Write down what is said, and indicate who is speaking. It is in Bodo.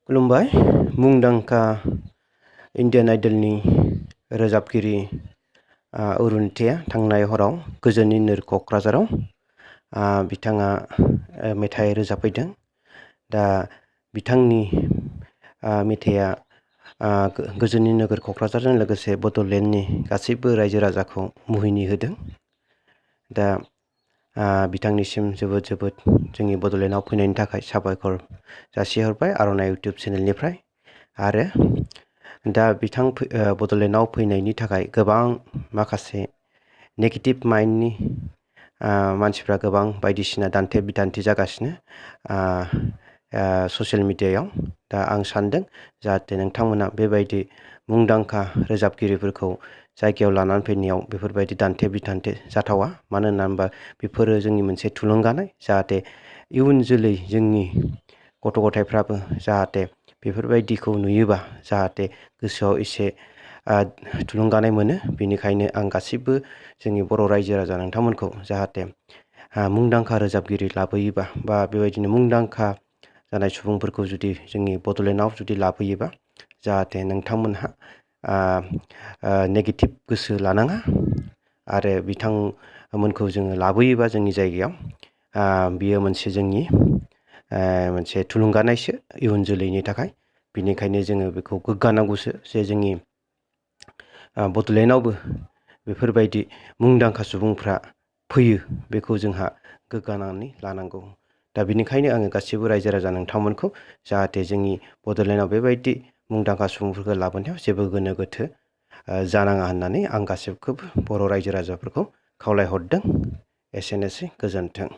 Speaker 1: खुलुमबाय। मुंदांखा इन्डियान आइडलनि रोजाबगिरि अरुनिताया थांनाय हराव गोजोननि नोर क'क्राझाराव बिथाङा मेथाइ रोजाबफैदों। दा बिथांनि मेथाइआ गोजोननि नोगोर क'क्राझारजों लोगोसे बड'लेण्डनि गासैबो रायजो राजाखौ मुहिनि होदों। दा बिथांनिसिम जोबोद जोंनि बड'लेण्डआव फैनायनि थाखाय साबायखर जासिहरबाय आर'नाइ इउटुब चेनेलनिफ्राय। आरो दा बिथां बड'लेण्डआव फैनायनि थाखाय गोबां माखासे नेगेटिभ माइन्डनि मानसिफ्रा गोबां बायदिसिना दान्थे बिदान्थे जागासिनो ससियेल मिडियायाव। दा आं सानदों जाहाथे नोंथांमोना बेबायदि मुंदांखा रोजाबगिरिफोरखौ जायगायाव लानानै फैनायाव बेफोरबायदि दान्थे बिदान्थे जाथावा। मानो होनना बेफोरो जोंनि मोनसे थुलुंगानाय, जाहाथे इयुन जोलै जोंनि गथ' गथायफ्राबो जाहाथे बेफोरबायदिखौ नुयोबा जाहाथे गोसोआव एसे थुलुंगानाय मोनो। बेनिखायनो आं गासिबो जोंनि बर' रायजो राजा नोंथांमोनखौ जाहाथे मुंदांखा रोजाबगिरि लाबोयोबा बा बेबायदिनो मुंदांखा जानाय सुबुंफोरखौ जुदि जोंनि बड'लेण्डआव जुदि लाबोयोबा जाहाथे नोंथांमोनहा नेगेटिभ गोसो लानाङा। आरो बिथांमोनखौ जोङो लाबोयोबा जोंनि जायगायाव बियो मोनसे जोंनि मोनसे थुलुंगानायसो इयुन जोलैनि थाखाय। बिनिखायनो जोङो बेखौ गोग्गानांगौसो जे जोंनि बड'लेण्डआवबो बेफोरबायदि मुंदांखा सुबुंफ्रा फैयो, बेखौ जोंहा गोग्गानानै लानांगौ। दा बिनिखायनो आङो गासिबो रायजो राजा नोंथांमोनखौ जाहाथे जोंनि बड'लेण्डआव बेबायदि मुंदांखा सुबुंफोरखौ लाबोनायाव जेबो गोनो गोथो जानाङा होननानै आं गासिबखौबो बर' रायजो राजाफोरखौ खावलायहरदों। एसेनोसै, गोजोन्थों।